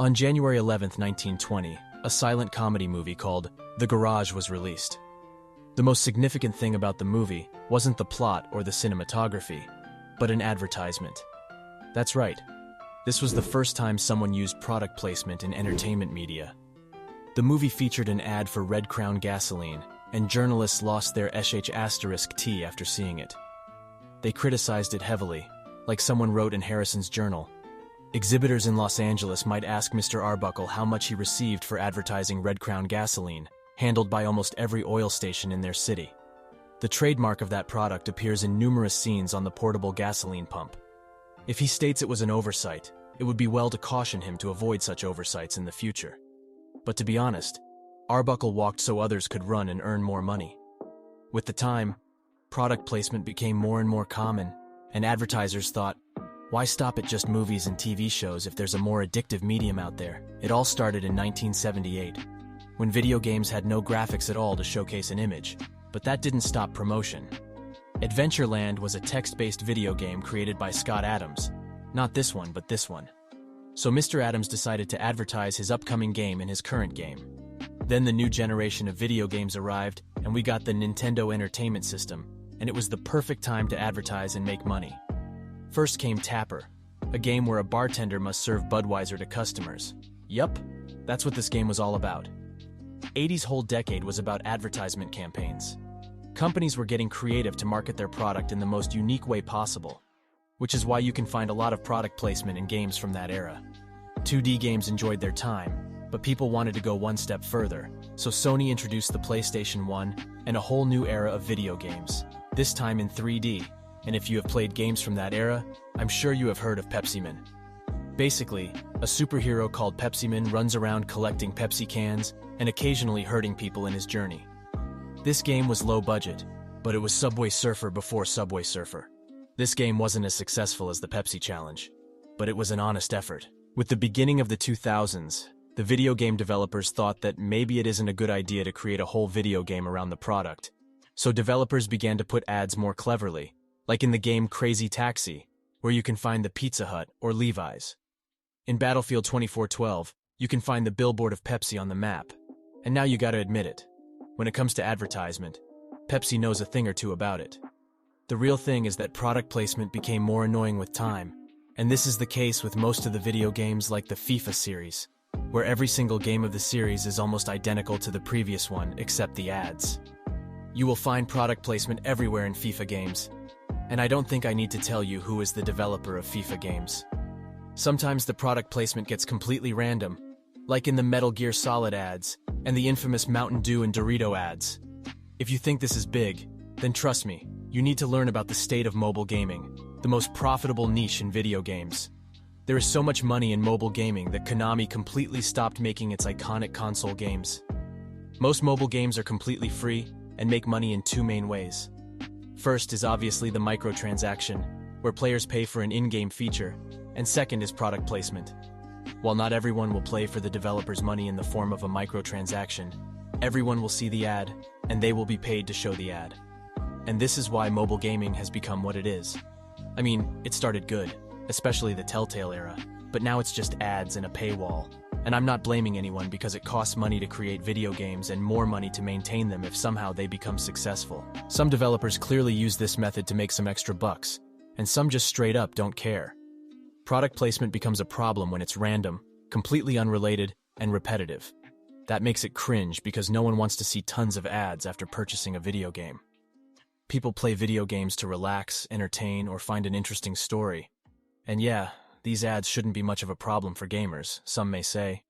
On January 11, 1920, a silent comedy movie called The Garage was released. The most significant thing about the movie wasn't the plot or the cinematography, but an advertisement. That's right. This was the first time someone used product placement in entertainment media. The movie featured an ad for Red Crown gasoline, and journalists lost their sh*T after seeing it. They criticized it heavily, like someone wrote in Harrison's journal. Exhibitors in Los Angeles might ask Mr. Arbuckle how much he received for advertising Red Crown gasoline, handled by almost every oil station in their city. The trademark of that product appears in numerous scenes on the portable gasoline pump. If he states it was an oversight, it would be well to caution him to avoid such oversights in the future. But to be honest, Arbuckle walked so others could run and earn more money. With the time, product placement became more and more common, and advertisers thought, why stop at just movies and TV shows if there's a more addictive medium out there? It all started in 1978, when video games had no graphics at all to showcase an image, but that didn't stop promotion. Adventureland was a text-based video game created by Scott Adams. Not this one, but this one. So Mr. Adams decided to advertise his upcoming game in his current game. Then the new generation of video games arrived, and we got the Nintendo Entertainment System, and it was the perfect time to advertise and make money. First came Tapper, a game where a bartender must serve Budweiser to customers. Yup, that's what this game was all about. 80's whole decade was about advertisement campaigns. Companies were getting creative to market their product in the most unique way possible, which is why you can find a lot of product placement in games from that era. 2D games enjoyed their time, but people wanted to go one step further, so Sony introduced the PlayStation 1 and a whole new era of video games, this time in 3D. And if you have played games from that era, I'm sure you have heard of Pepsi-Man. Basically, a superhero called Pepsi-Man runs around collecting Pepsi cans and occasionally hurting people in his journey. This game was low budget, but it was Subway Surfer before Subway Surfer. This game wasn't as successful as the Pepsi Challenge, but it was an honest effort. With the beginning of the 2000s, the video game developers thought that maybe it isn't a good idea to create a whole video game around the product. So developers began to put ads more cleverly, like in the game Crazy Taxi, where you can find the Pizza Hut or Levi's. In Battlefield 2412, you can find the billboard of Pepsi on the map. And now you gotta admit it. When it comes to advertisement, Pepsi knows a thing or two about it. The real thing is that product placement became more annoying with time, and this is the case with most of the video games like the FIFA series, where every single game of the series is almost identical to the previous one except the ads. You will find product placement everywhere in FIFA games, and I don't think I need to tell you who is the developer of FIFA games. Sometimes the product placement gets completely random, like in the Metal Gear Solid ads and the infamous Mountain Dew and Dorito ads. If you think this is big, then trust me, you need to learn about the state of mobile gaming, the most profitable niche in video games. There is so much money in mobile gaming that Konami completely stopped making its iconic console games. Most mobile games are completely free and make money in two main ways. First is obviously the microtransaction, where players pay for an in-game feature, and second is product placement. While not everyone will play for the developer's money in the form of a microtransaction, everyone will see the ad, and they will be paid to show the ad. And this is why mobile gaming has become what it is. I mean, it started good, especially the Telltale era, but now it's just ads and a paywall. And I'm not blaming anyone because it costs money to create video games and more money to maintain them if somehow they become successful. Some developers clearly use this method to make some extra bucks, and some just straight up don't care. Product placement becomes a problem when it's random, completely unrelated, and repetitive. That makes it cringe because no one wants to see tons of ads after purchasing a video game. People play video games to relax, entertain, or find an interesting story. And yeah, these ads shouldn't be much of a problem for gamers, some may say.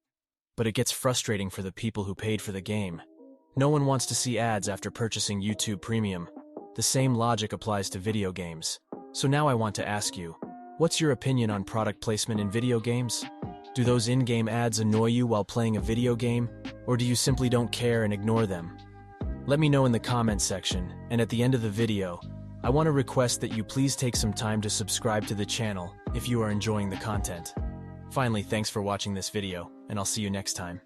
But it gets frustrating for the people who paid for the game. No one wants to see ads after purchasing YouTube Premium. The same logic applies to video games. So now I want to ask you, what's your opinion on product placement in video games? Do those in-game ads annoy you while playing a video game, or do you simply don't care and ignore them? Let me know in the comments section, and at the end of the video, I want to request that you please take some time to subscribe to the channel if you are enjoying the content. Finally, thanks for watching this video, and I'll see you next time.